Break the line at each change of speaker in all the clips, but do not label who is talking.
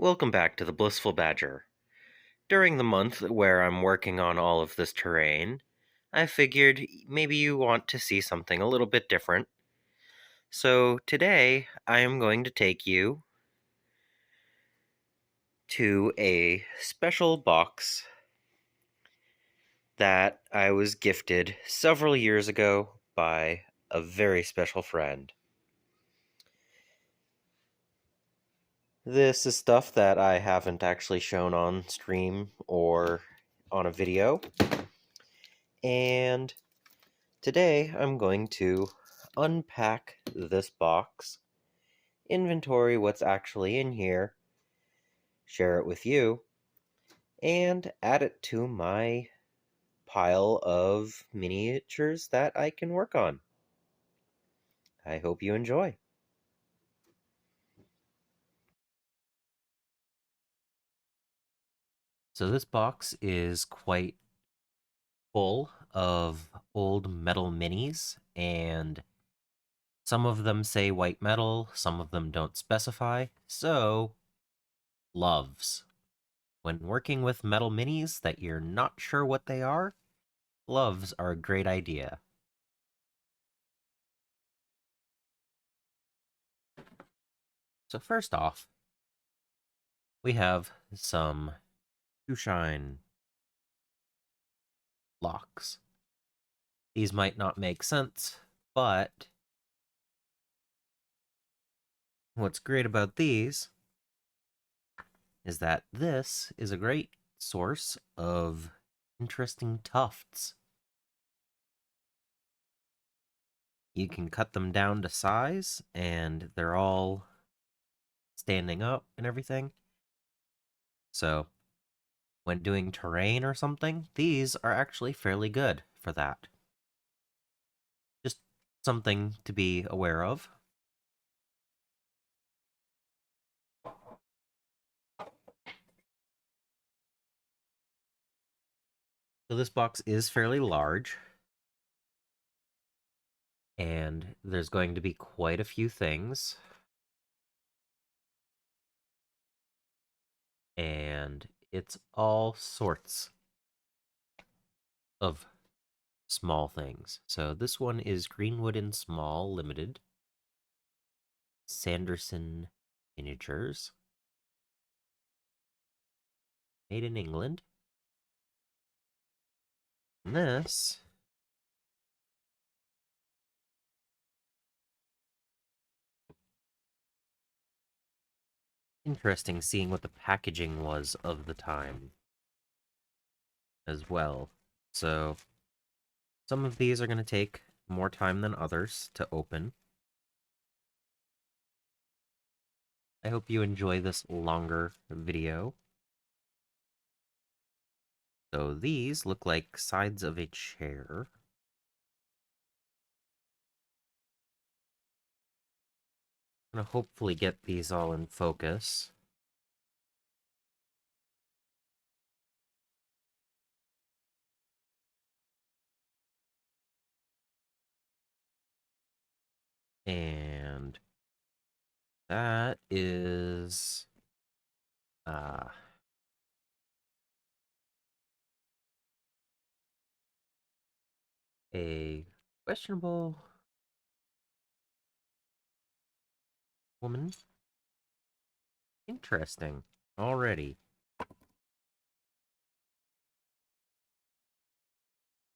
Welcome back to the Blissful Badger. During the month where I'm working on all of this terrain, I figured maybe you want to see something a little bit different. So today I am going to take you to a special box that I was gifted several years ago by a very special friend. This is stuff that I haven't actually shown on stream or on a video, and today I'm going to unpack this box, inventory what's actually in here, share it with you, and add it to my pile of miniatures that I can work on. I hope you enjoy. So this box is quite full of old metal minis, and some of them say white metal, some of them don't specify, so gloves. When working with metal minis that you're not sure what they are, gloves are a great idea. So first off, we have some shoe shine locks. These might not make sense, but what's great about these is that this is a great source of interesting tufts. You can cut them down to size, and they're all standing up and everything. So, when doing terrain or something, these are actually fairly good for that. Just something to be aware of. So this box is fairly large, and there's going to be quite a few things. And it's all sorts of small things. So this one is Greenwood and Small Limited, Sanderson Miniatures, made in England. And this interesting seeing what the packaging was of the time as well. So some of these are going to take more time than others to open. I hope you enjoy this longer video. So these look like sides of a chair. I'm gonna hopefully get these all in focus. And that is uh a questionable woman. Interesting. Already.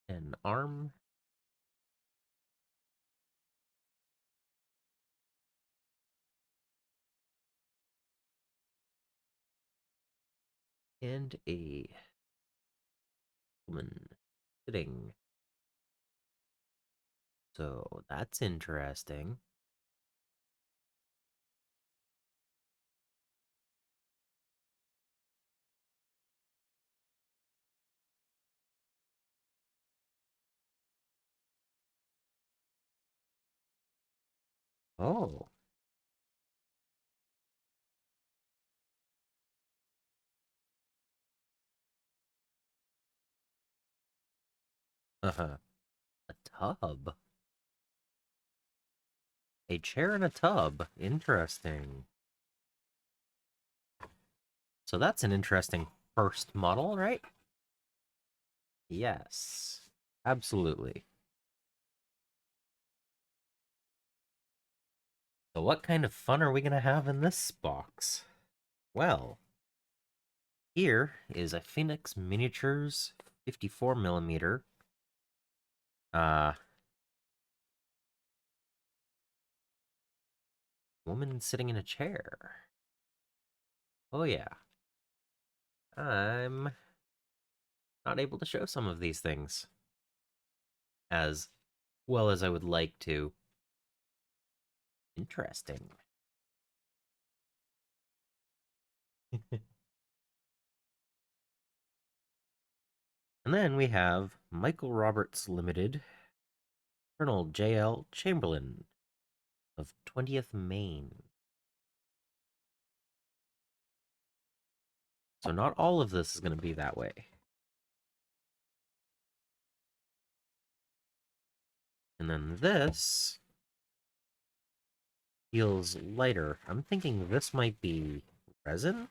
An arm. And a woman sitting. So that's interesting. Oh. Uh-huh. A tub. A chair and a tub. Interesting. So that's an interesting first model, right? Yes, absolutely. So what kind of fun are we going to have in this box? Well, here is a Phoenix Miniatures 54 millimeter. Woman sitting in a chair. Oh yeah. I'm not able to show some of these things as well as I would like to. Interesting. And then we have Michael Roberts Limited, Colonel J.L. Chamberlain of 20th Maine. So not all of this is going to be that way. And then this feels lighter. I'm thinking this might be resin?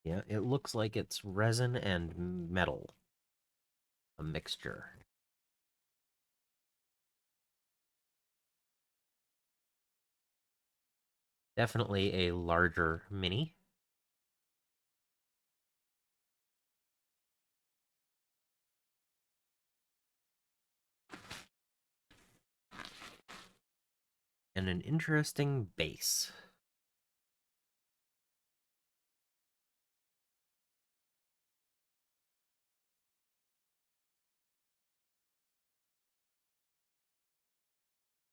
Yeah, it looks like it's resin and metal. A mixture. Definitely a larger mini. And an interesting base.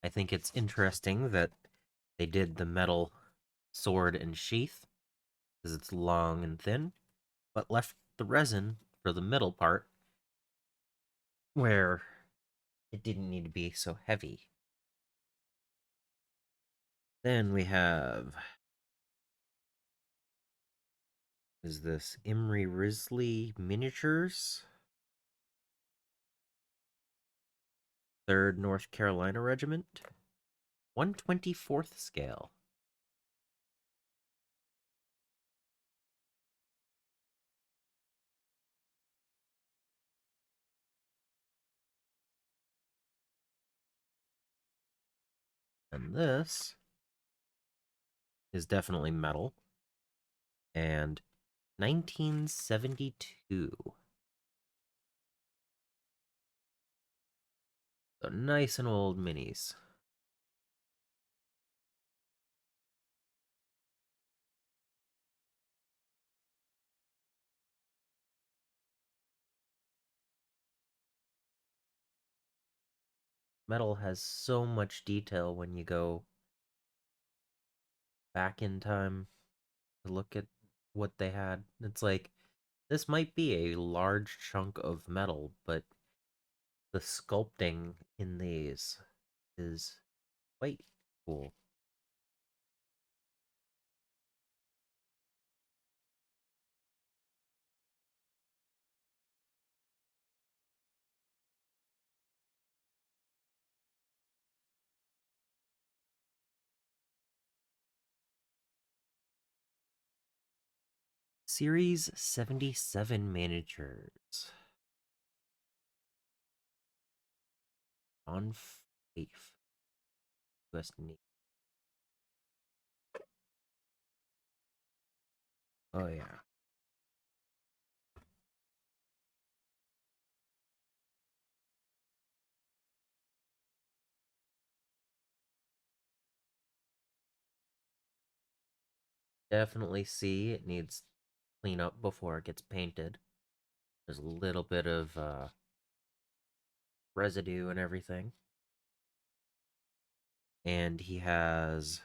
I think it's interesting that they did the metal sword and sheath because it's long and thin, but left the resin for the middle part where it didn't need to be so heavy. Then we have, is this Imry Risley Miniatures? 3rd North Carolina Regiment. 1/24th scale. And this is definitely metal. And 1972. So nice and old minis. Metal has so much detail when you go back in time to look at what they had. It's like, this might be a large chunk of metal, but the sculpting in these is quite cool. Series 77 miniatures. On Faith. US Navy. Oh yeah. Definitely see it needs clean up before it gets painted. There's a little bit of residue and everything. And he has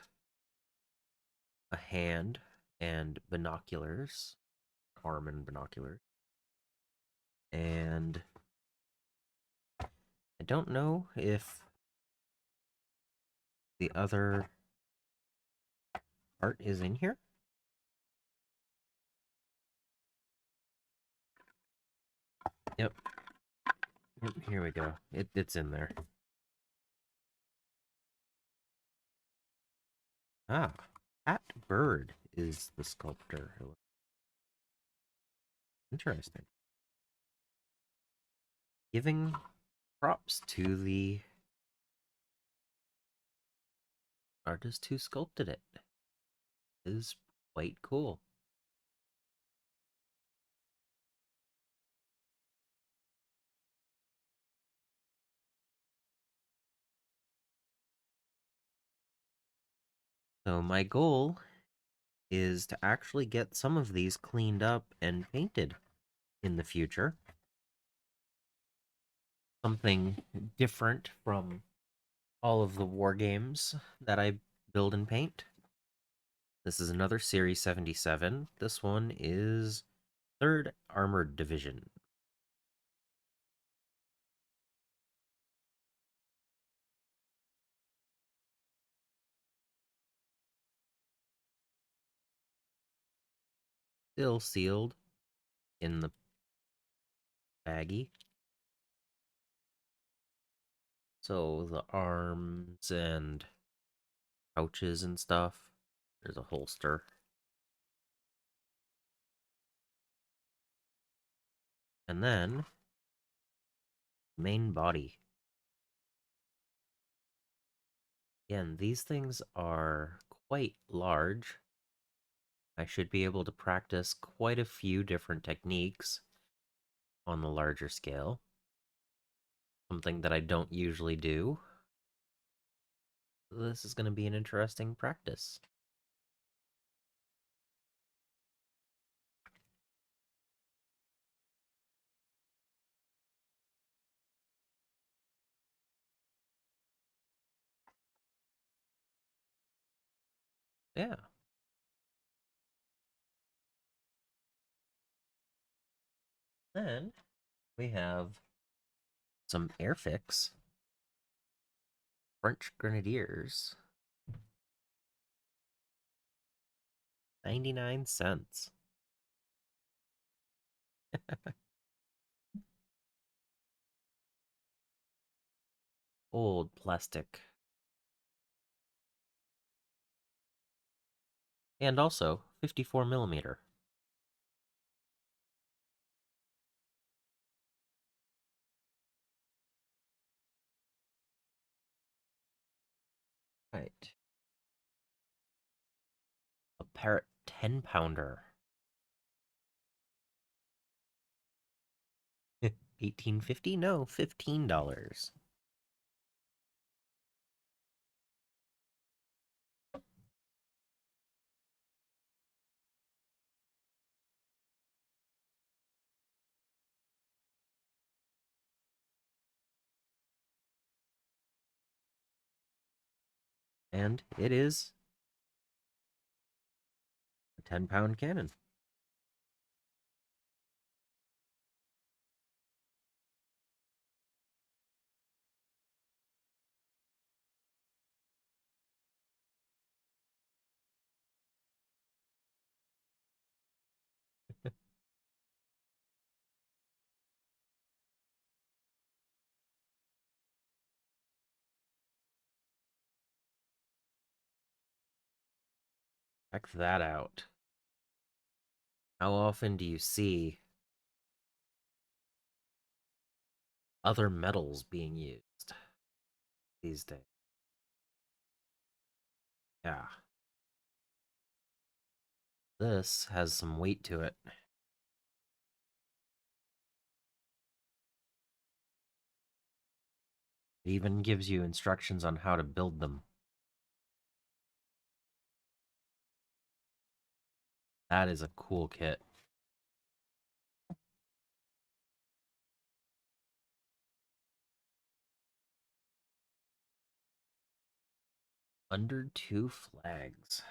a hand and binoculars, arm and binoculars. And I don't know if the other art is in here. Yep. Here we go. It's in there. Ah, Pat Bird is the sculptor. Interesting. Giving props to the artist who sculpted it. Is quite cool. So my goal is to actually get some of these cleaned up and painted in the future. Something different from all of the war games that I build and paint. This is another Series 77. This one is 3rd Armored Division. Still sealed in the baggie. So the arms and pouches and stuff. There's a holster. And then main body. Again, these things are quite large. I should be able to practice quite a few different techniques on the larger scale. Something that I don't usually do. This is going to be an interesting practice. Yeah. Then we have some Airfix French Grenadiers. 99 cents. Old plastic. And also 54 millimeter. Right. A Parrot 10 pounder. 18.50? No, $15. And it is a 10-pound cannon. Check that out. How often do you see other metals being used these days? Yeah. This has some weight to it. It even gives you instructions on how to build them. That is a cool kit. Under two flags.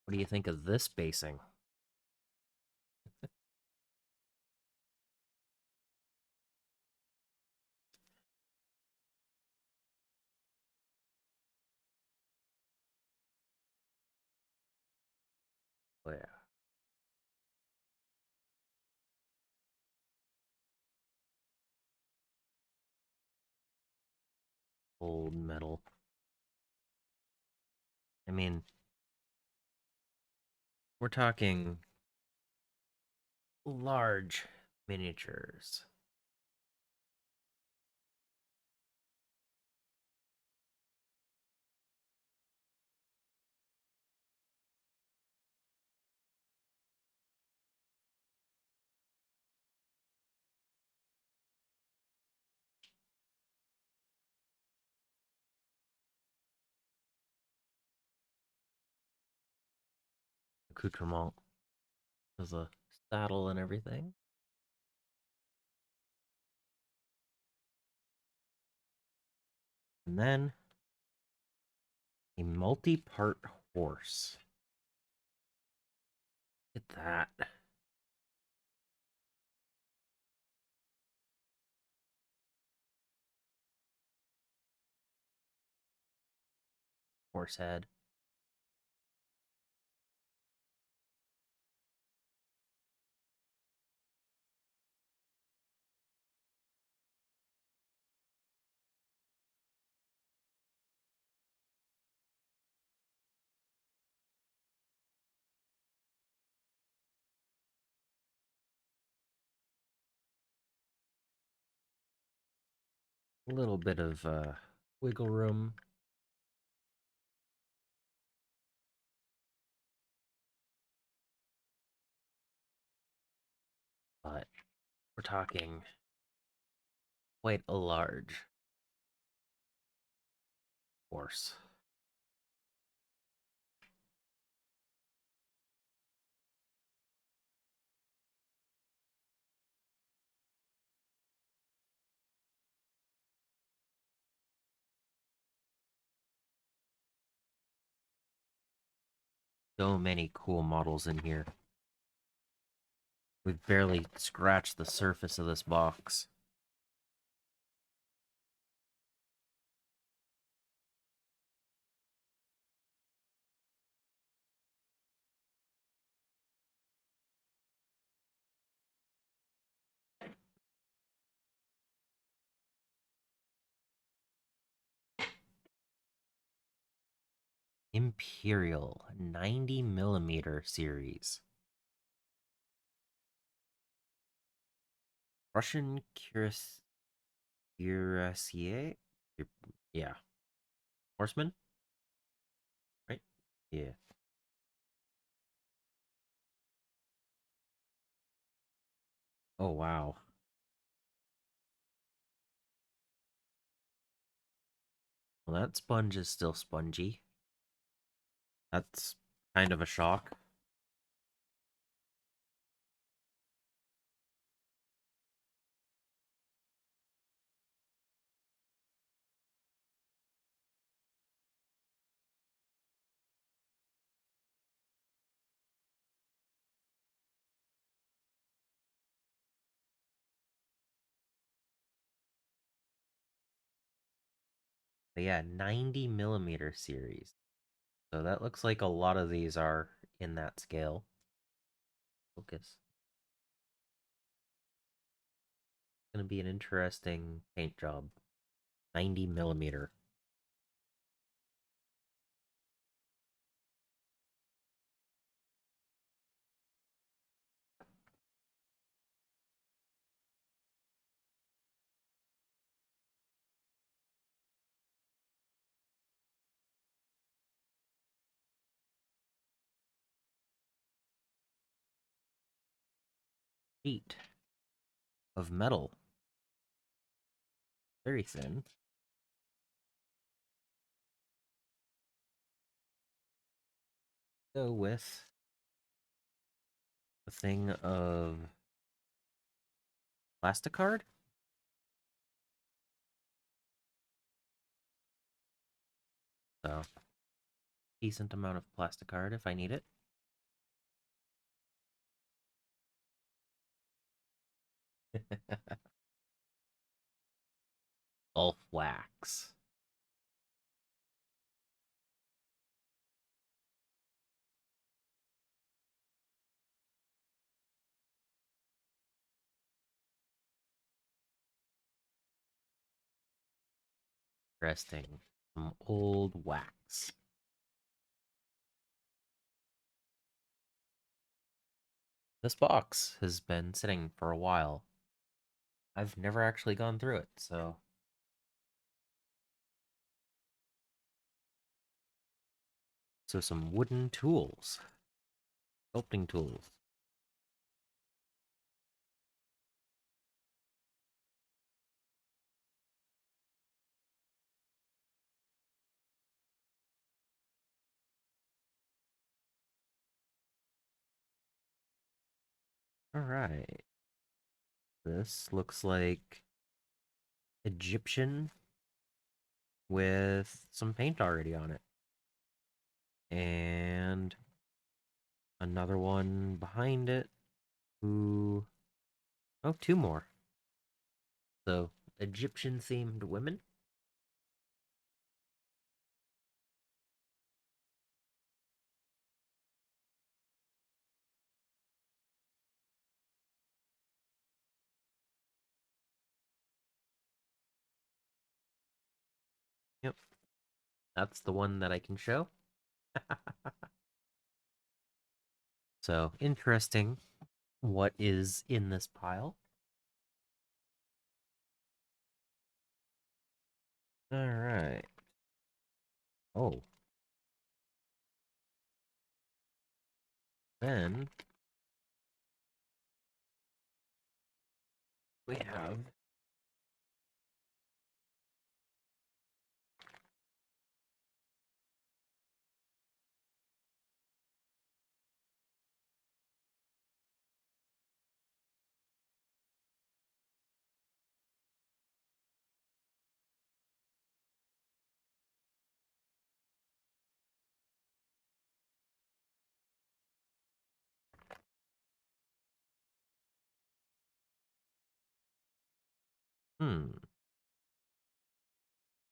What do you think of this basing? Oh yeah. Old metal. I mean, we're talking large miniatures. Accoutrement. There's a saddle and everything. And then a multi-part horse. Look at that. Horse head. A little bit of wiggle room. But we're talking quite a large horse. So many cool models in here. We've barely scratched the surface of this box. Imperial 90mm series. Russian cuirassier? Yeah. Horseman? Right? Yeah. Oh, wow. Well, that sponge is still spongy. That's kind of a shock. But yeah, 90mm series. So that looks like a lot of these are in that scale. Focus. Gonna be an interesting paint job. 90mm. Sheet of metal. Very thin. Go with a thing of Plasticard. So, decent amount of Plasticard if I need it. All wax. Interesting. Some old wax. This box has been sitting for a while. I've never actually gone through it, so. So some wooden tools. Sculpting tools. Alright. This looks like Egyptian with some paint already on it. And another one behind it. Ooh. Oh, two more. So, Egyptian themed women. Yep. That's the one that I can show. So, interesting what is in this pile. All right. Oh. Then we have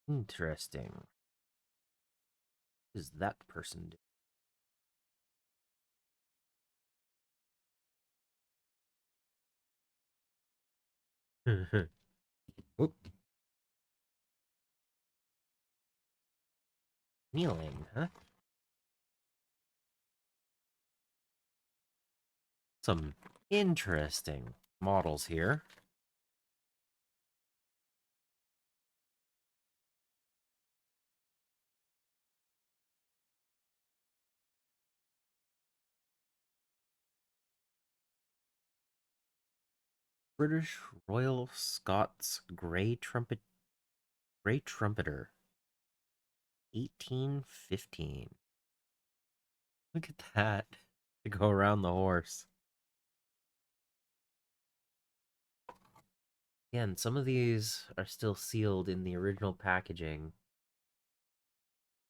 interesting. What is that person do? Oop. Kneeling, huh? Some interesting models here. British Royal Scots Grey Trumpeter 1815. Look at that. To go around the horse. Again, some of these are still sealed in the original packaging.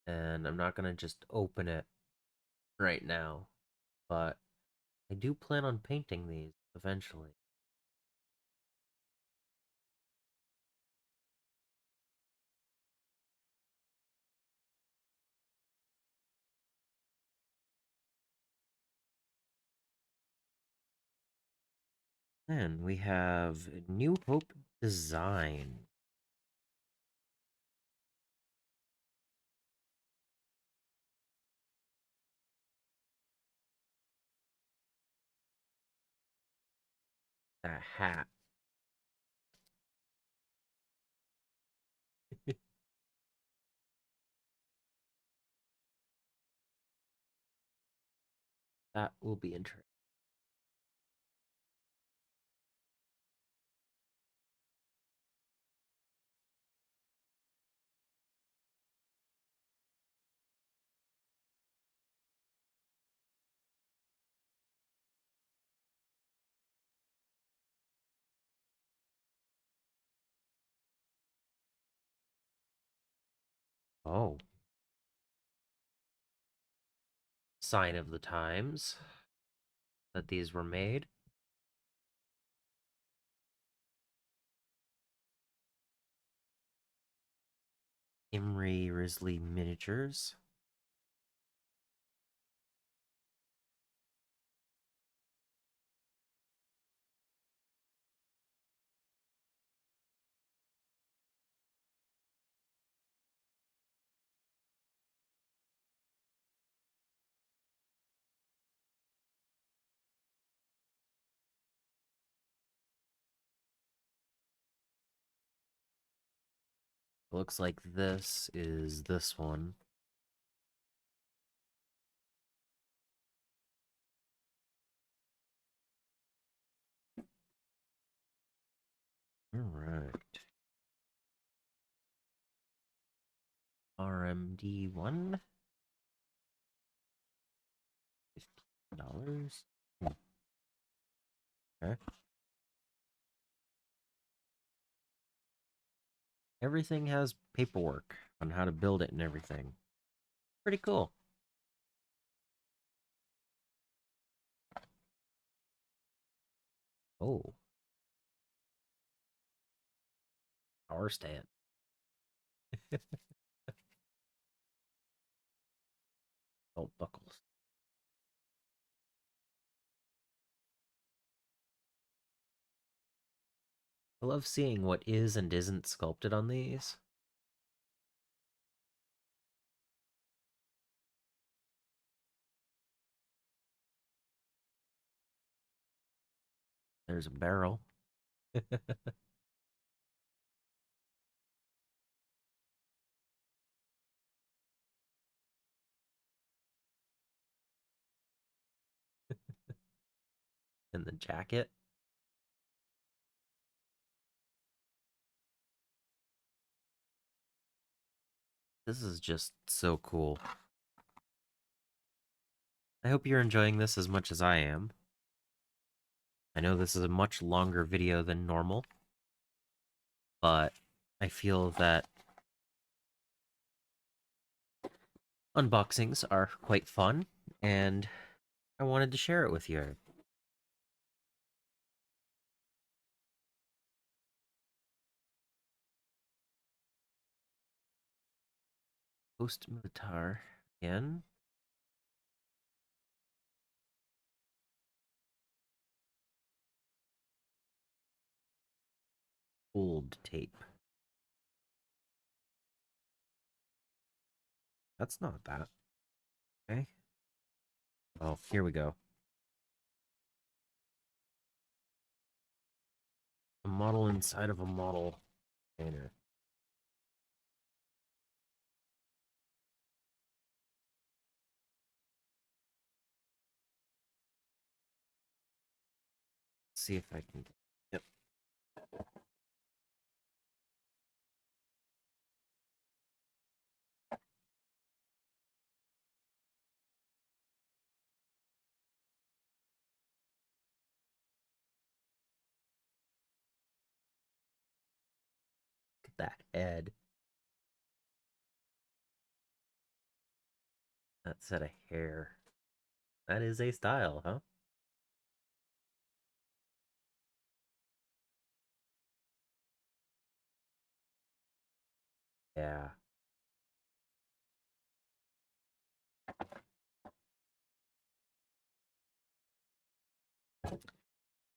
And I'm not going to just open it right now. But I do plan on painting these eventually. Then we have New Hope Design. A hat. That will be interesting. Oh, sign of the times that these were made. Imri Risley Miniatures. Looks like this is this one. All right. RMD1. $15. Okay. Everything has paperwork on how to build it and everything. Pretty cool. Oh, power stand. Belt buckles. I love seeing what is and isn't sculpted on these. There's a barrel. And the jacket. This is just so cool. I hope you're enjoying this as much as I am. I know this is a much longer video than normal, but I feel that unboxings are quite fun, and I wanted to share it with you. Post Militar again. Old tape. That's not that. Okay. Oh, here we go. A model inside of a model container. See if I can. Yep. Look at that head. That set of hair. That is a style, huh? Yeah.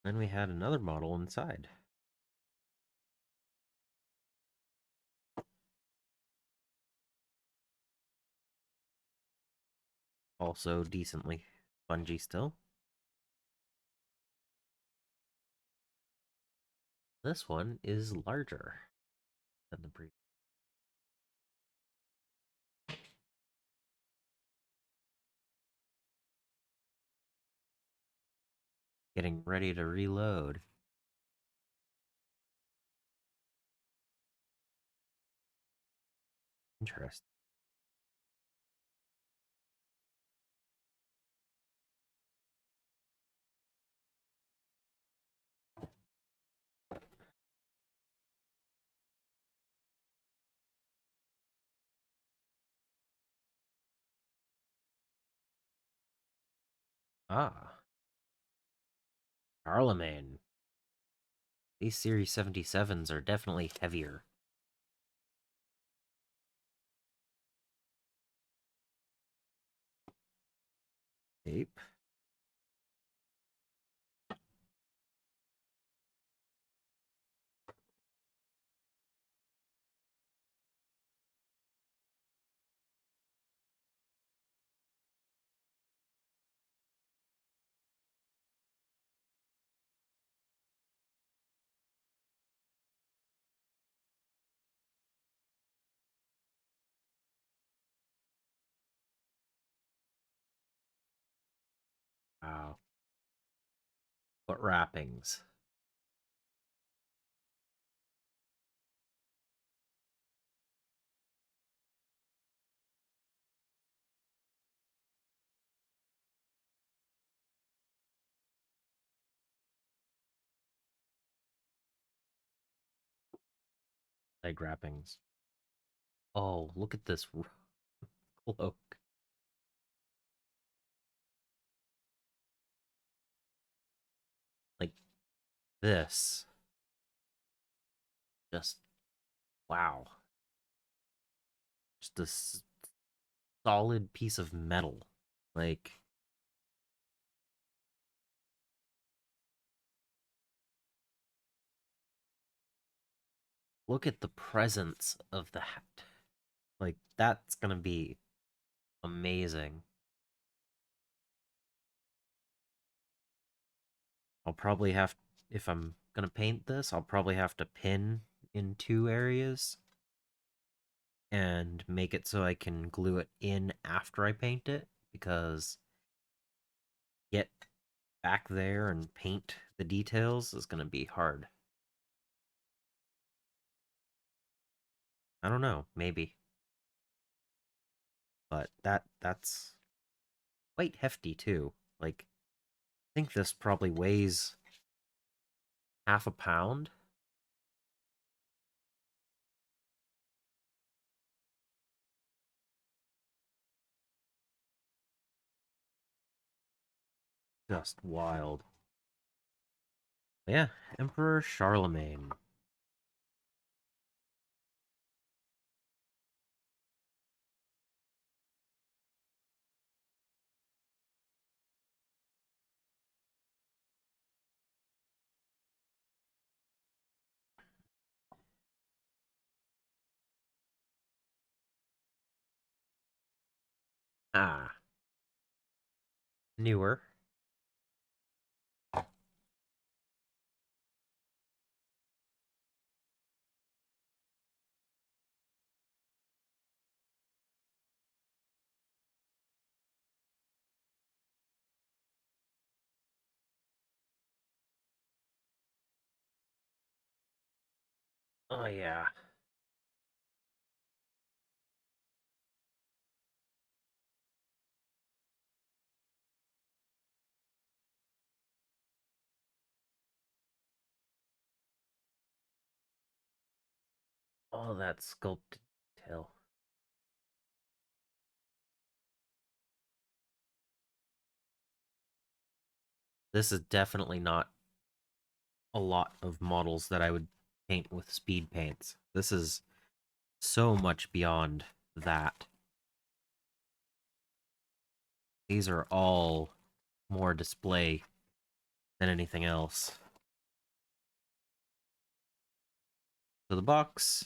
Then we had another model inside. Also decently spongy still. This one is larger than the previous. Getting ready to reload. Interesting. Ah, Charlemagne. These Series 77s are definitely heavier. Tape. What wrappings? Leg wrappings. Oh, look at this cloak. Like this. Just wow. Just a solid piece of metal. Like, look at the presence of the hat. Like, that's gonna be amazing. I'll probably have, if I'm gonna paint this, I'll probably have to pin in 2 areas and make it so I can glue it in after I paint it, because get back there and paint the details is gonna be hard. I don't know, maybe. But that's quite hefty too. Like, I think this probably weighs half a pound. Just wild. Yeah, Emperor Charlemagne. Ah, newer. Oh yeah. All that sculpted detail. This is definitely not a lot of models that I would paint with speed paints. This is so much beyond that. These are all more display than anything else. So the box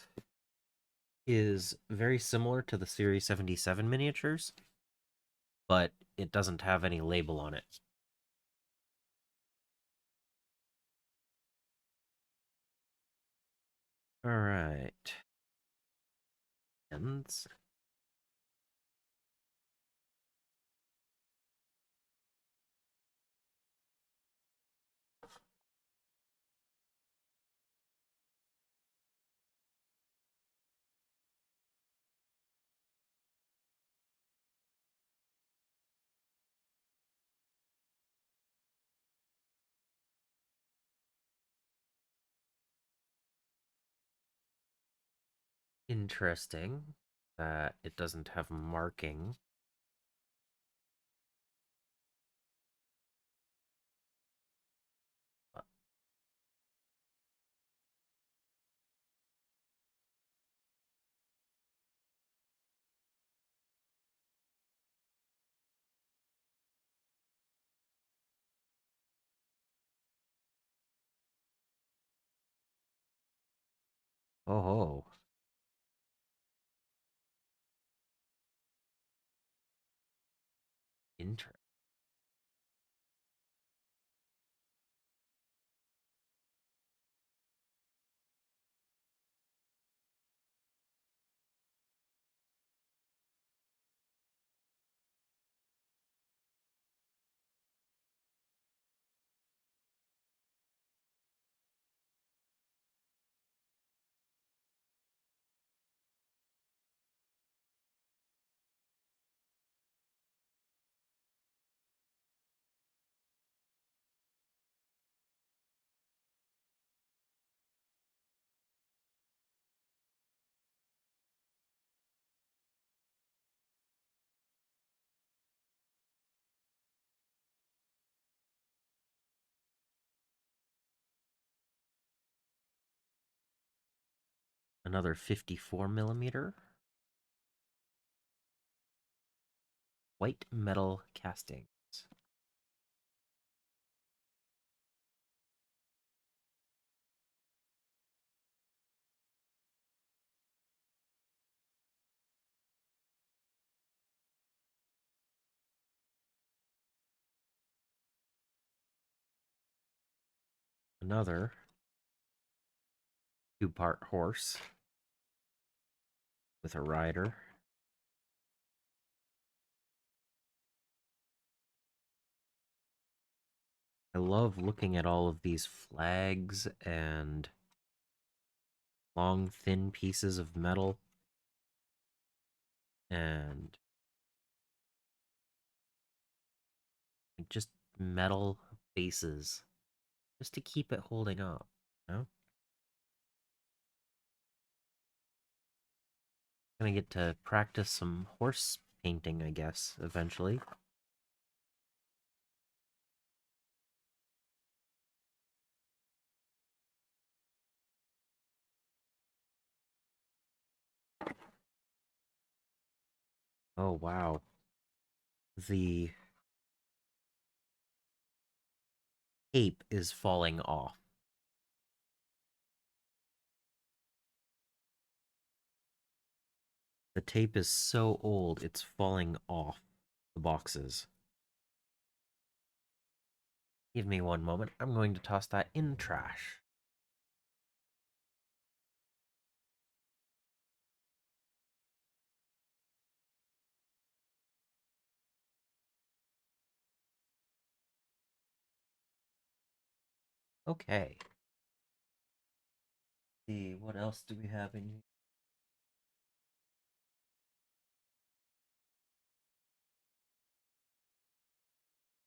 is very similar to the Series 77 miniatures, but it doesn't have any label on it. All right. Ends. Interesting that it doesn't have marking. Oh, interesting. Another 54 millimeter white metal castings. Another two-part horse with a rider. I love looking at all of these flags and long, thin pieces of metal and just metal bases just to keep it holding up, you know? Gonna get to practice some horse painting, I guess, eventually. Oh, wow. The tape is falling off. The tape is so old, it's falling off the boxes. Give me one moment. I'm going to toss that in trash. Okay. Let's see, what else do we have in here?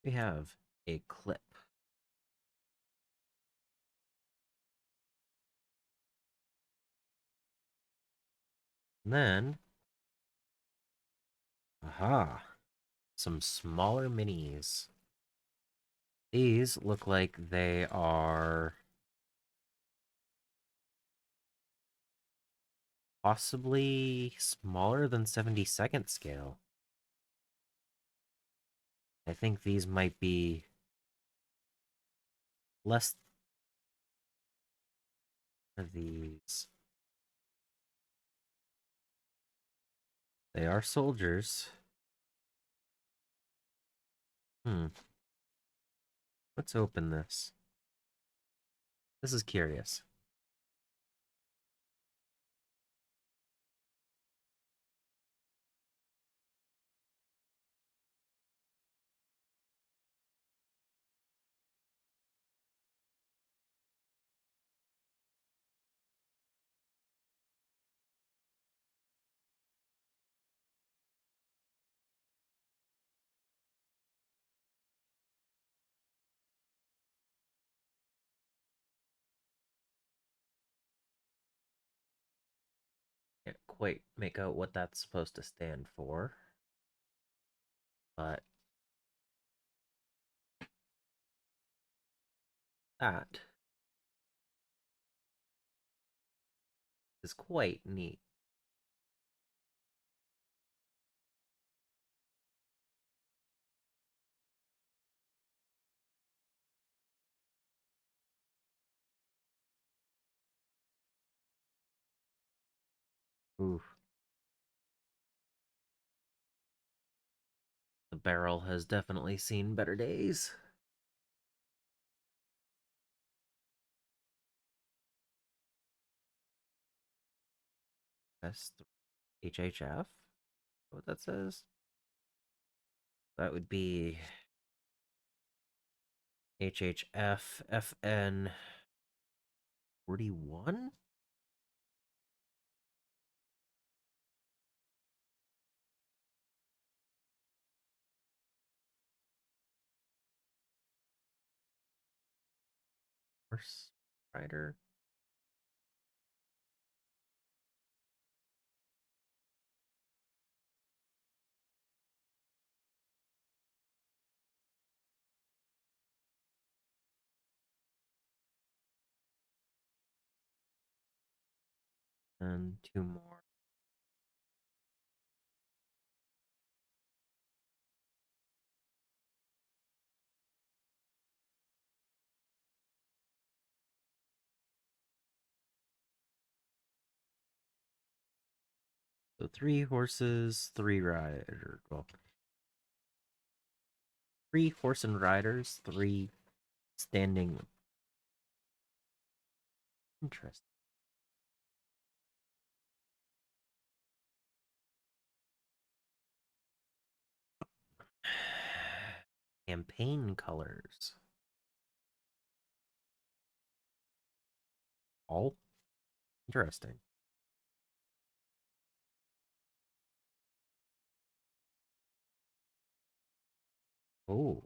We have a clip. And then, aha, some smaller minis. These look like they are possibly smaller than 72nd scale. I think these might be less of these. They are soldiers. Let's open this. This is curious. Can't quite make out what that's supposed to stand for, but that is quite neat. Ooh, the barrel has definitely seen better days. That's HHF? What that says? That would be HHF FN 41? Horse rider? And two more. So three horses, three riders. Well, three horse and riders, three standing. Interesting. Campaign colors. All interesting. Oh,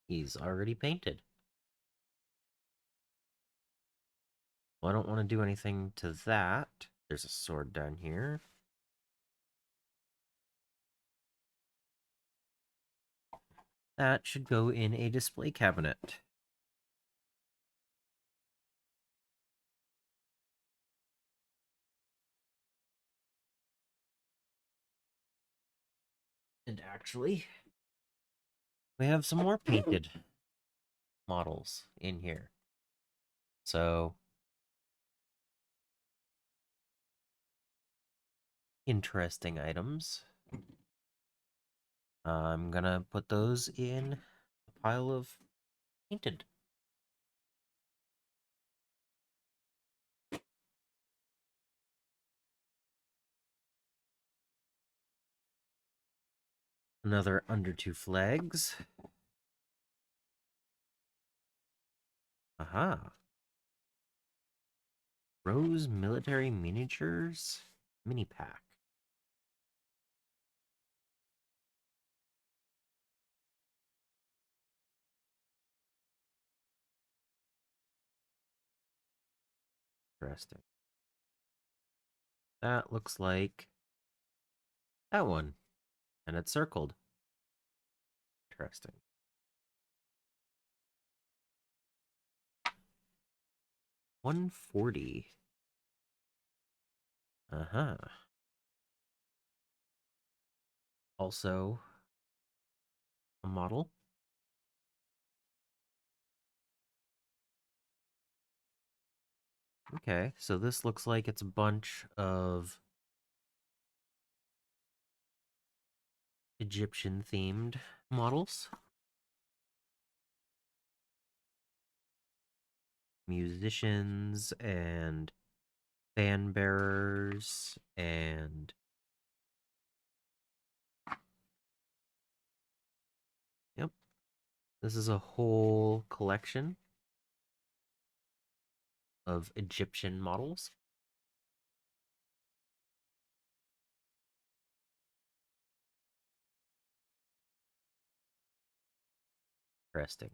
he's already painted. Well, I don't want to do anything to that. There's a sword down here. That should go in a display cabinet. And actually, we have some more painted models in here. So, interesting items. I'm gonna put those in a pile of painted. Another under two flags. Aha. Rose Military Miniatures Mini Pack. Interesting. That looks like that one. And it's circled. Interesting. 140. Uh-huh. Also a model. Okay, so this looks like it's a bunch of Egyptian themed models. Musicians and fan bearers and yep. This is a whole collection of Egyptian models. Interesting.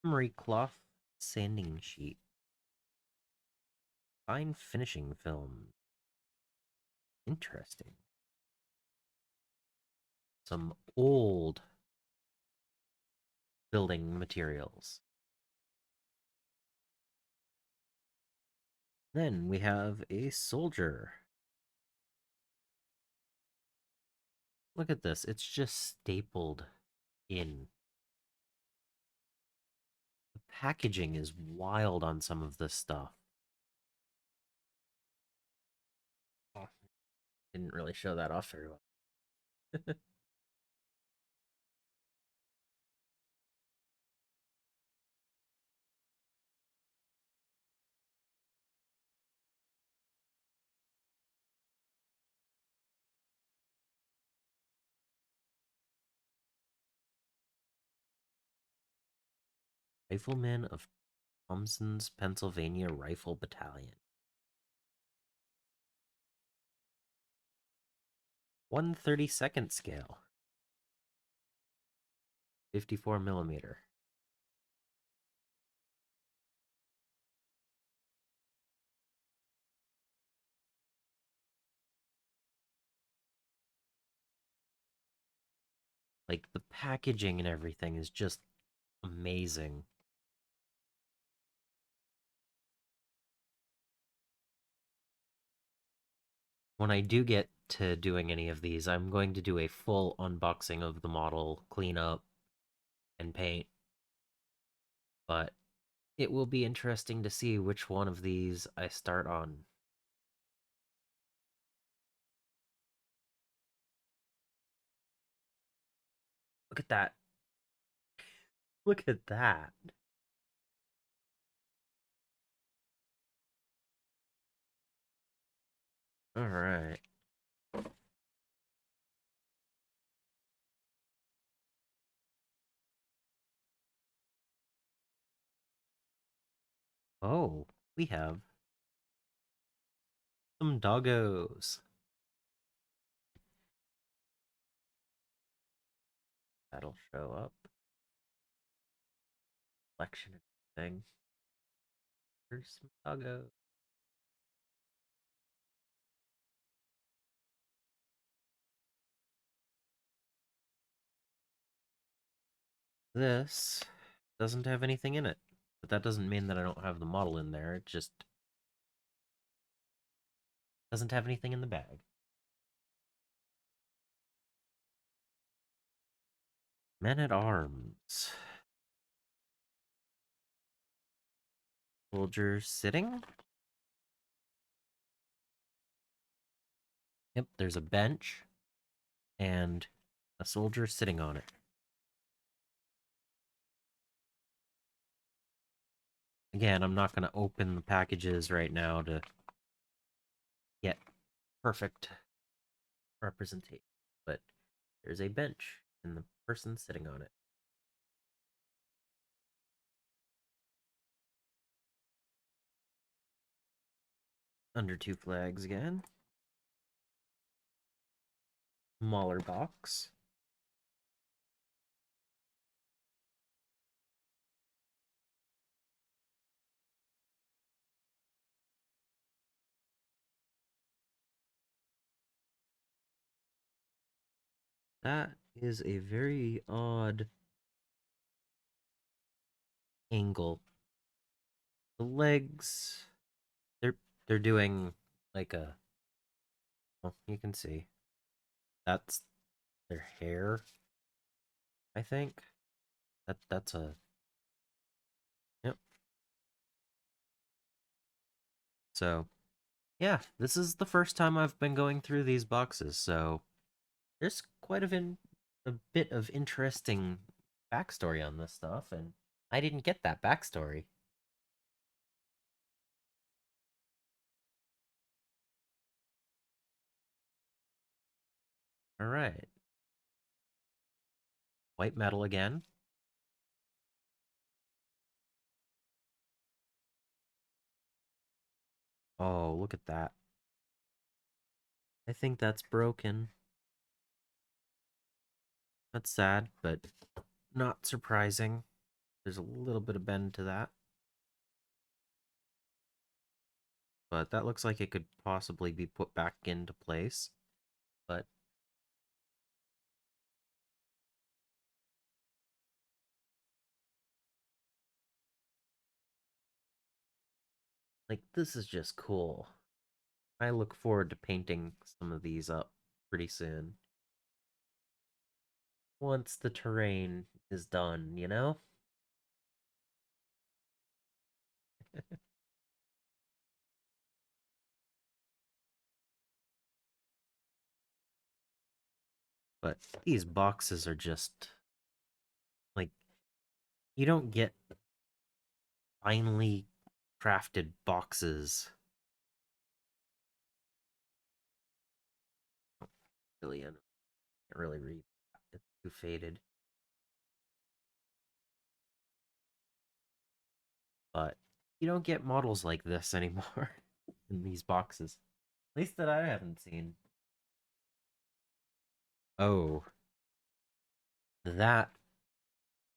Emery cloth sanding sheet. Fine finishing film. Interesting. Some old building materials. Then we have a soldier. Look at this. It's just stapled in. The packaging is wild on some of this stuff. Oh, didn't really show that off very well. Riflemen of Thompson's Pennsylvania Rifle Battalion. 1/32nd scale. 54 millimeter. Like, the packaging and everything is just amazing. When I do get to doing any of these, I'm going to do a full unboxing of the model, clean up, and paint. But it will be interesting to see which one of these I start on. Look at that. Look at that. All right. Oh, we have some doggos. That'll show up. Collection of thing. Here's some doggos. This doesn't have anything in it. But that doesn't mean that I don't have the model in there. It just doesn't have anything in the bag. Men at Arms. Soldier sitting? Yep, there's a bench and a soldier sitting on it. Again, I'm not going to open the packages right now to get perfect representation, but there's a bench and the person sitting on it. Under two flags again. Smaller box. That is a very odd angle. The legs, they're doing like a, well, you can see that's their hair. I think that's a, yep. So yeah, this is the first time I've been going through these boxes, so there's quite a bit of interesting backstory on this stuff, and I didn't get that backstory. All right, white metal again. Oh, look at that. I think that's broken. That's sad, but not surprising. There's a little bit of bend to that. But that looks like it could possibly be put back into place. But like, this is just cool. I look forward to painting some of these up pretty soon. Once the terrain is done, you know? But these boxes are just like, you don't get finely crafted boxes. Really, I can't really read. It's too faded. You don't get models like this anymore in these boxes. At least that I haven't seen. Oh, that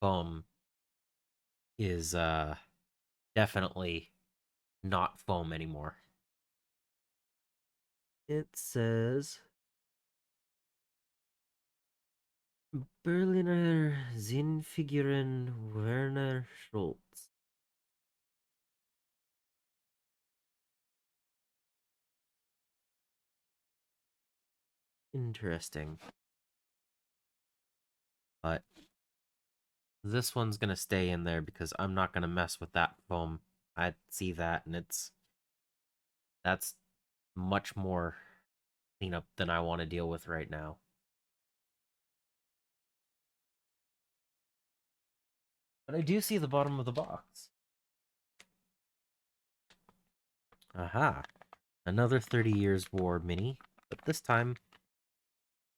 foam is definitely not foam anymore. It says Berliner Zinnfiguren Werner Schultz. Interesting. But this one's gonna stay in there because I'm not gonna mess with that foam. I see that and that's much more cleanup than I want to deal with right now. But I do see the bottom of the box. Aha. Another 30 Years War mini, but this time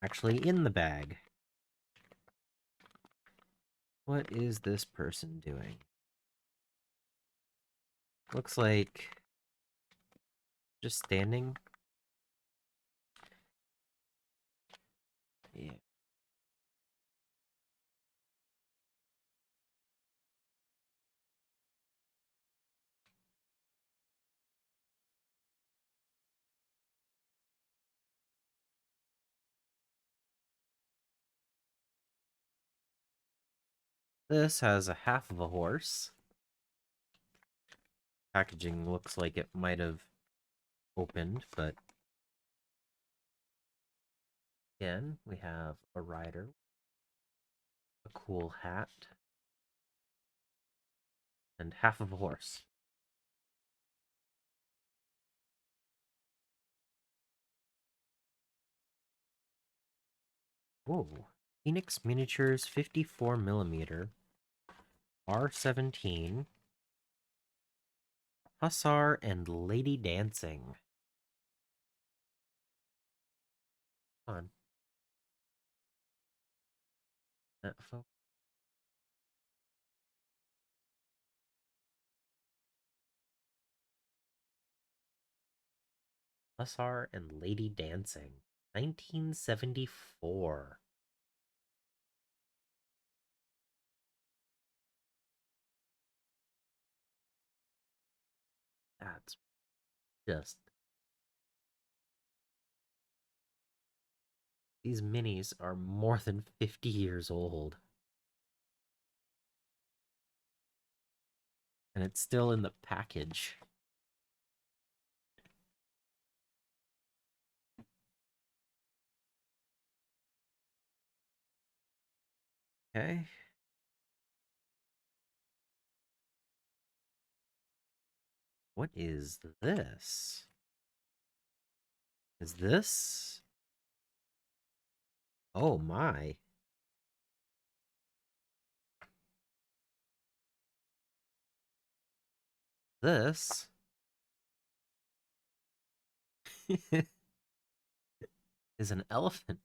actually in the bag. What is this person doing? Looks like just standing. Yeah. This has a half of a horse. Packaging looks like it might have opened, but again, we have a rider, a cool hat, and half of a horse. Whoa. Phoenix Miniatures 54mm R17 Hussar and Lady Dancing. Come on. That Hussar and Lady Dancing. 1974. That's just... These minis are more than 50 years old. And it's still in the package. Okay. What is this? Is this... Oh my. This is an elephant.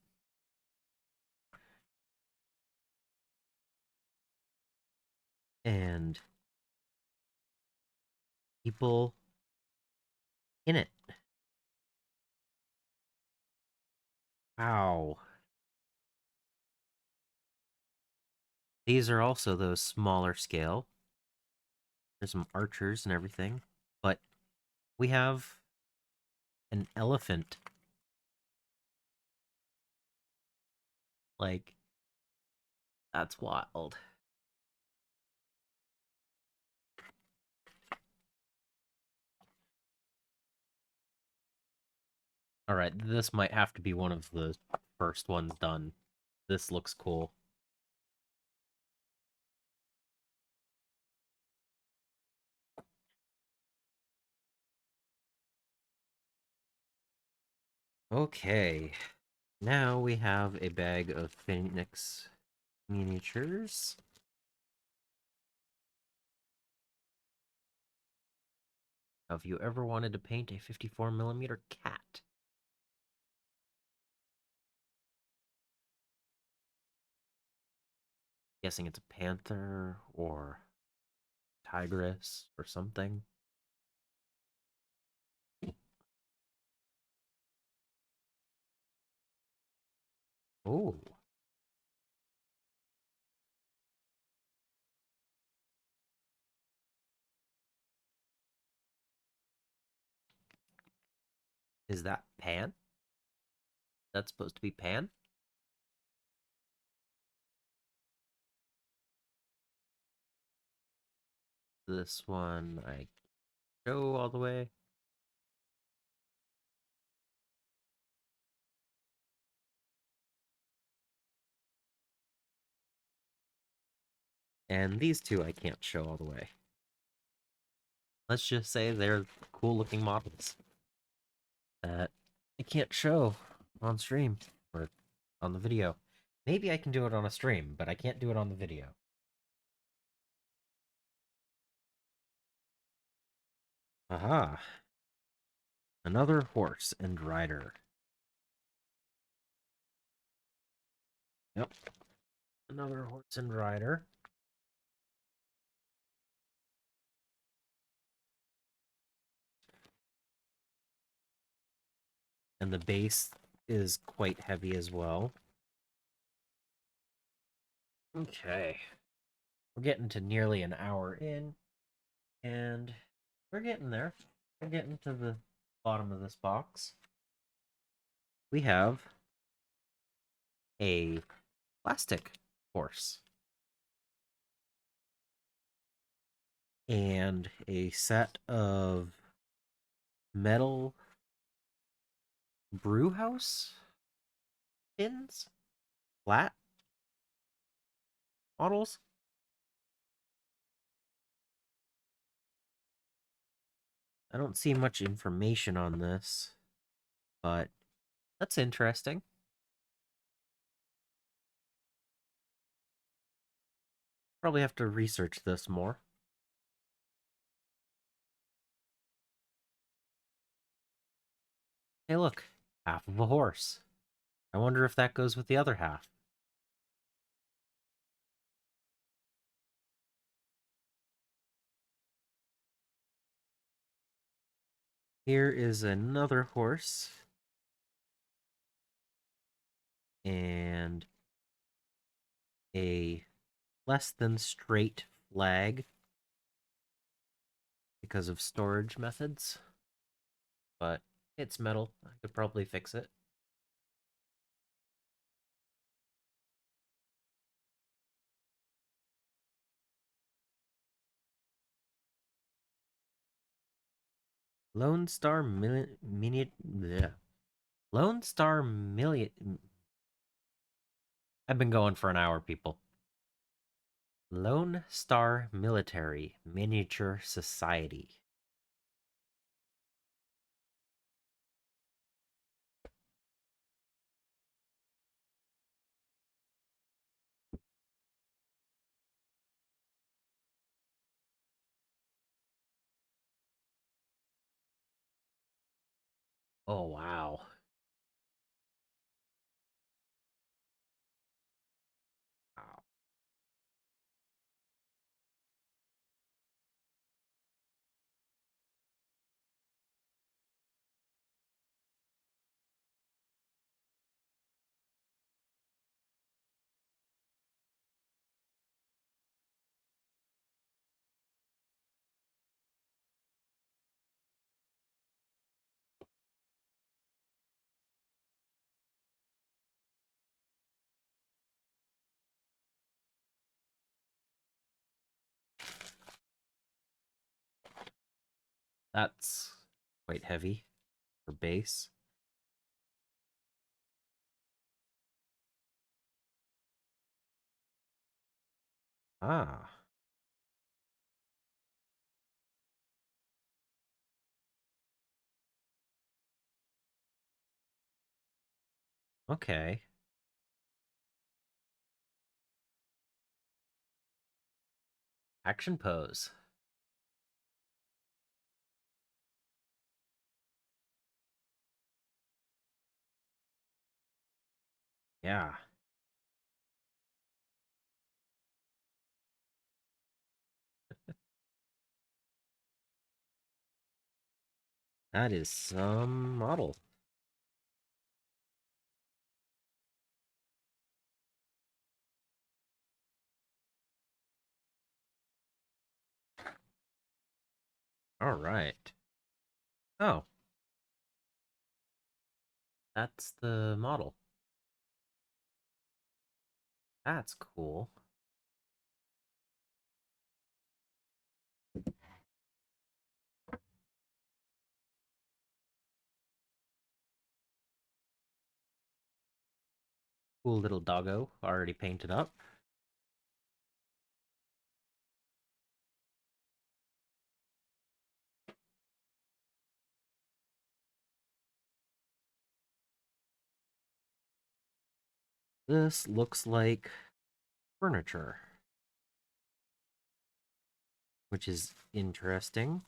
And people in it. Wow. These are also those smaller scale. There's some archers and everything. But we have an elephant. Like, that's wild. Alright, this might have to be one of the first ones done. This looks cool. Okay. Now we have a bag of Phoenix miniatures. Have you ever wanted to paint a 54mm cat? Guessing it's a panther or tigress or something. Oh, is that Pan? That's supposed to be Pan? This one I go all the way. And these two I can't show all the way. Let's just say they're cool looking models that I can't show on stream or on the video. Maybe I can do it on a stream, but I can't do it on the video. Aha. Another horse and rider. Yep. Another horse and rider. And the base is quite heavy as well. Okay. We're getting to nearly an hour in, and we're getting there. We're getting to the bottom of this box. We have a plastic horse and a set of metal brew house pins, flat models. I don't see much information on this, but that's interesting. Probably have to research this more. Hey, look, half of a horse. I wonder if that goes with the other half. Here is another horse. And a less than straight flag because of storage methods. But it's metal. I could probably fix it. Lone Star Mini. Lone Star Million. I've been going for an hour, people. Lone Star Military Miniature Society. Oh, wow. Wow. That's quite heavy for base. Ah. Okay. Action pose. Yeah. That is some model. All right. Oh, that's the model. That's cool. Cool little doggo, already painted up. This looks like furniture, which is interesting.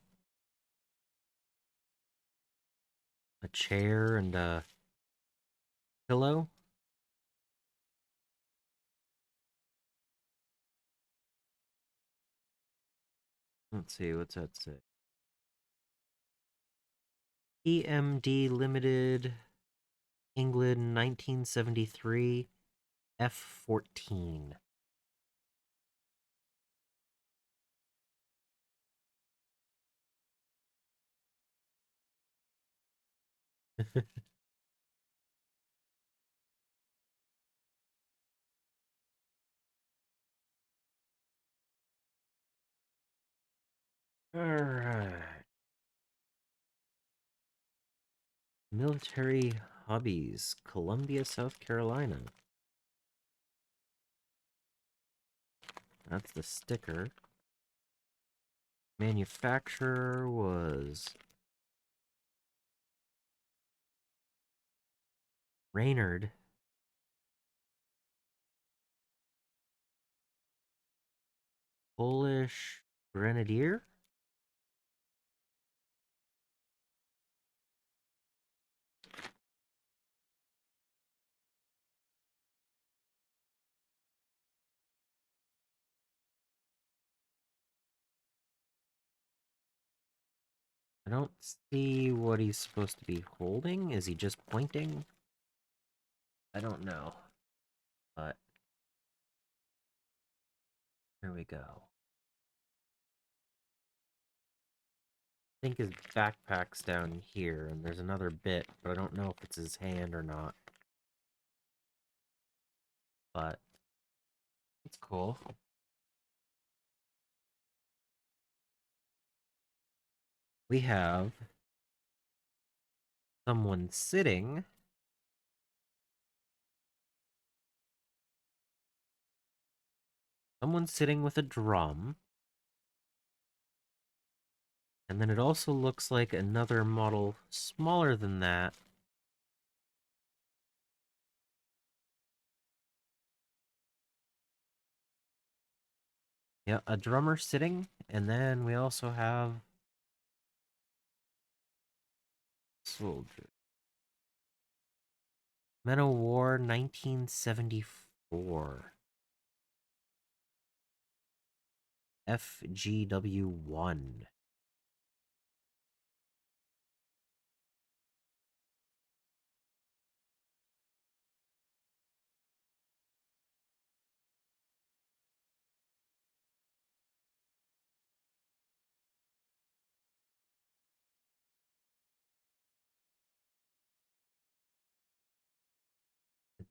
A chair and a pillow. Let's see, what's that say? EMD Limited, England, 1973, F14. All right. Military Hobbies, Columbia, South Carolina. That's the sticker. Manufacturer was Reynard. Polish Grenadier? I don't see what he's supposed to be holding. Is he just pointing? I don't know. But here we go. I think his backpack's down here, and there's another bit, but I don't know if it's his hand or not. But it's cool. We have someone sitting. Someone sitting with a drum. And then it also looks like another model smaller than that. Yeah, a drummer sitting, and then we also have soldier. Men of War 1974. FGW1.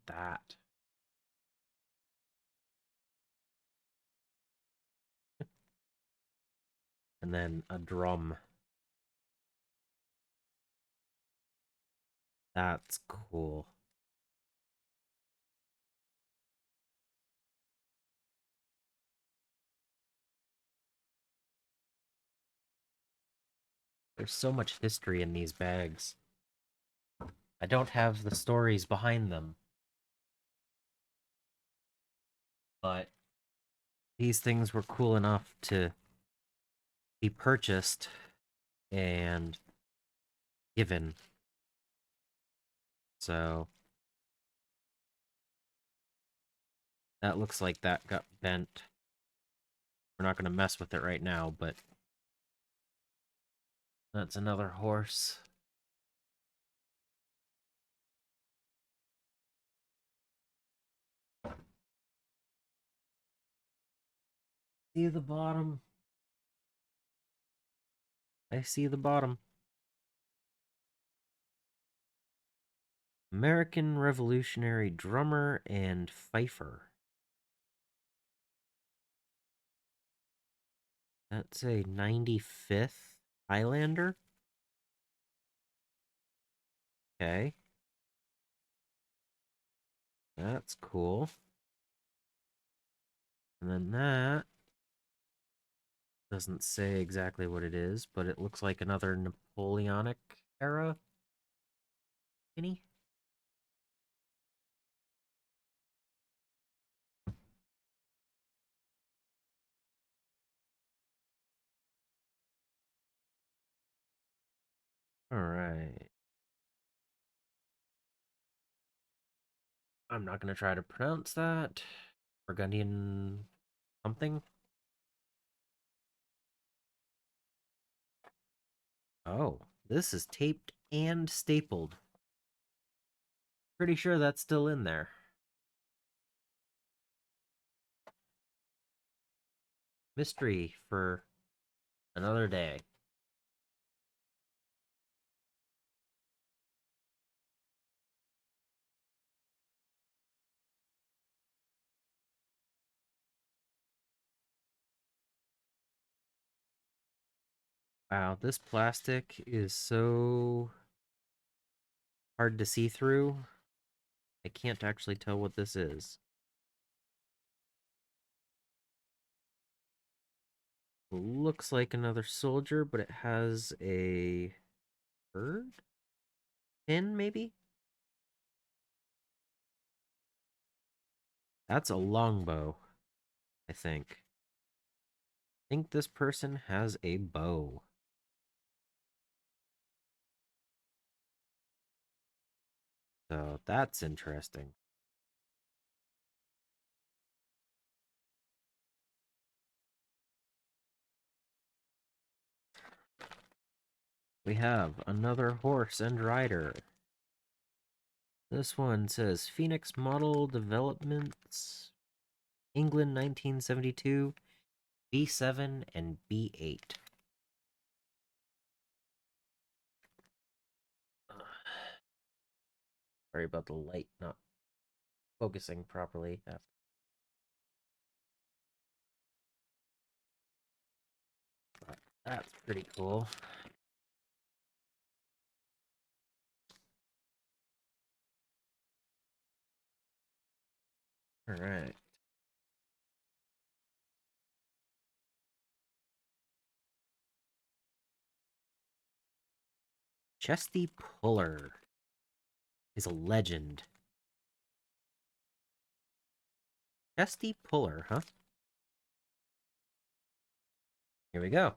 That. And then a drum. That's cool. There's so much history in these bags. I don't have the stories behind them, but these things were cool enough to be purchased and given. So that looks like that got bent. We're not going to mess with it right now, but that's another horse. See the bottom. I see the bottom. American Revolutionary drummer and fifer. That's a 95th Highlander. Okay. That's cool. And then that doesn't say exactly what it is, but it looks like another Napoleonic era mini. All right. I'm not going to try to pronounce that. Burgundian something. Oh, this is taped and stapled. Pretty sure that's still in there. Mystery for another day. Wow, this plastic is so hard to see through. I can't actually tell what this is. Looks like another soldier, but it has a bird pin, maybe? That's a longbow, I think. I think this person has a bow. So that's interesting. We have another horse and rider. This one says Phoenix Model Developments, England 1972, B7 and B8. Sorry about the light not focusing properly. That's pretty cool. All right. Chesty Puller is a legend. Chesty Puller, huh? Here we go.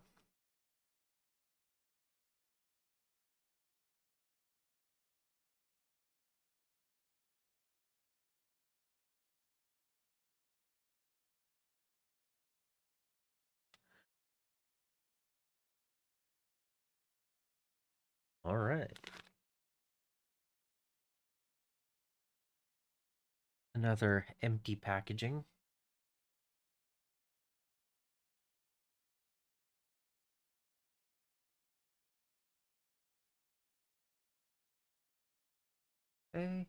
All right. Another empty packaging. Okay.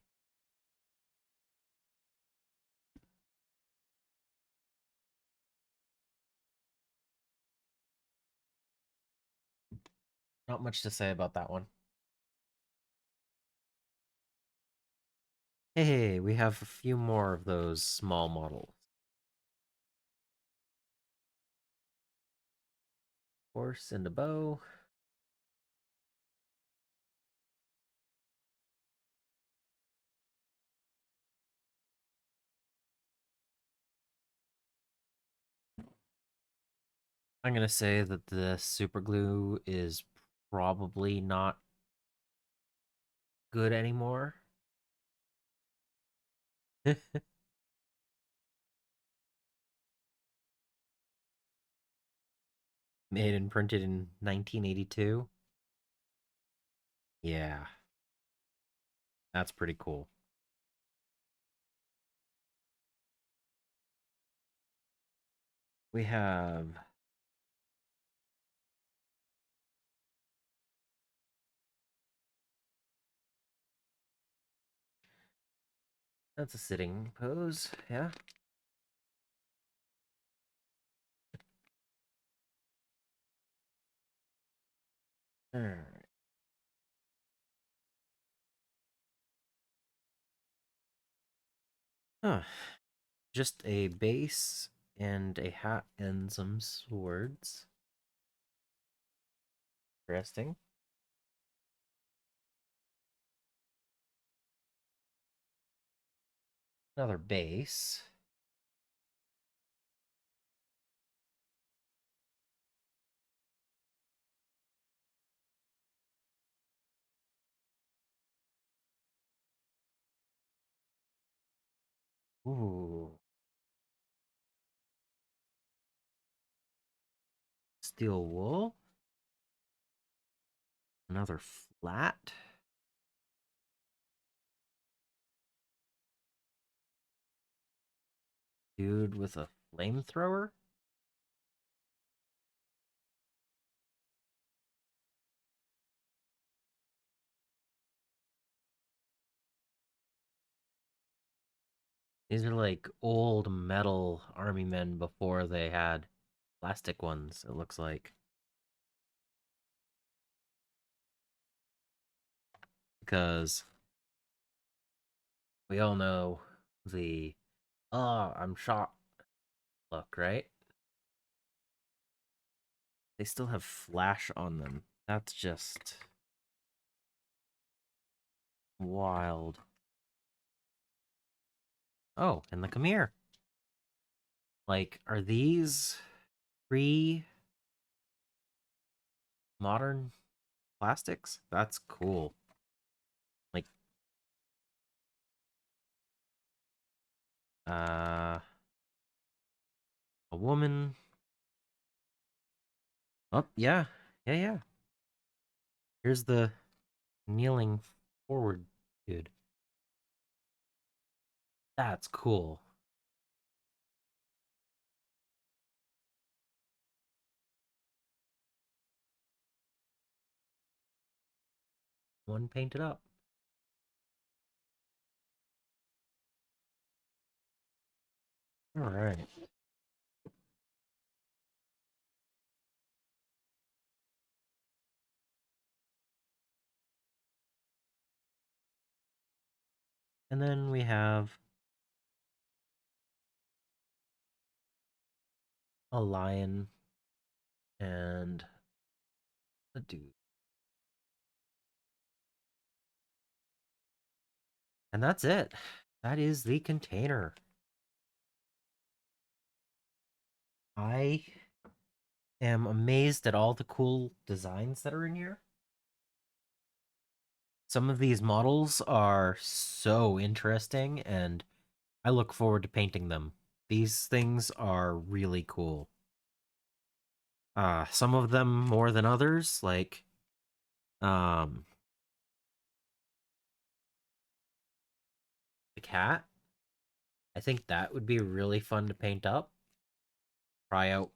Not much to say about that one. Hey, we have a few more of those small models. Horse and a bow. I'm gonna say that the super glue is probably not good anymore. Made and printed in 1982. Yeah, that's pretty cool. We have that's a sitting pose, yeah. All right. Huh. Just a base and a hat and some swords. Interesting. Another base. Ooh. Steel wool. Another flat. Dude with a flamethrower. These are like old metal army men before they had plastic ones, it looks like. Because we all know the oh, I'm shot look, right? They still have flash on them. That's just wild. Oh, and the Khmer. Like, are these pre modern plastics? That's cool. Like, uh, a woman. Oh, yeah. Yeah, yeah. Here's the kneeling forward dude. That's cool. One painted up. All right. And then we have a lion and a dude. And that's it. That is the container. I am amazed at all the cool designs that are in here. Some of these models are so interesting, and I look forward to painting them. These things are really cool. Some of them more than others, like um the cat. I think that would be really fun to paint up. Try out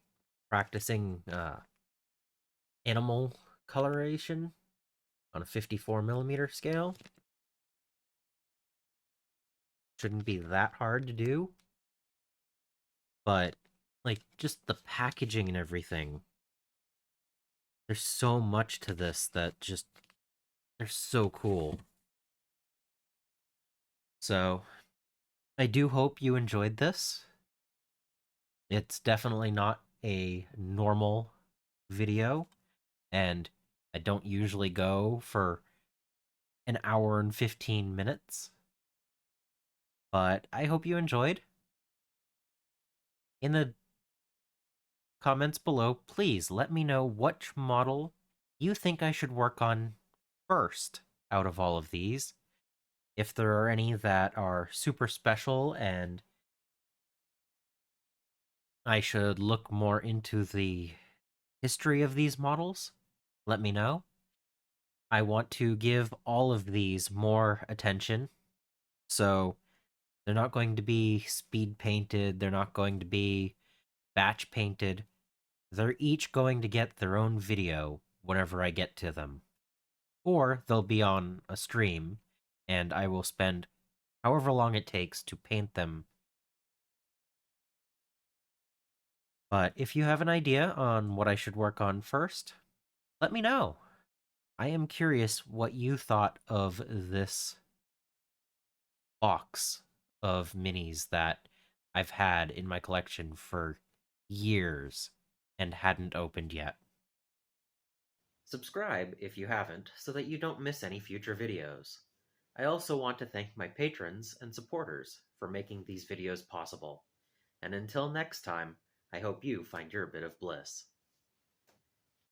practicing animal coloration on a 54 millimeter scale. Shouldn't be that hard to do, but like just the packaging and everything. There's so much to this that just they're so cool. So, I do hope you enjoyed this. It's definitely not a normal video, and I don't usually go for an hour and 15 minutes, but I hope you enjoyed. In the comments below, please let me know which model you think I should work on first out of all of these. If there are any that are super special and I should look more into the history of these models, let me know. I want to give all of these more attention. So they're not going to be speed painted, they're not going to be batch painted. They're each going to get their own video whenever I get to them. Or they'll be on a stream, and I will spend however long it takes to paint them. But if you have an idea on what I should work on first, let me know. I am curious what you thought of this box of minis that I've had in my collection for years and hadn't opened yet. Subscribe if you haven't so that you don't miss any future videos. I also want to thank my patrons and supporters for making these videos possible. And until next time, I hope you find your bit of bliss.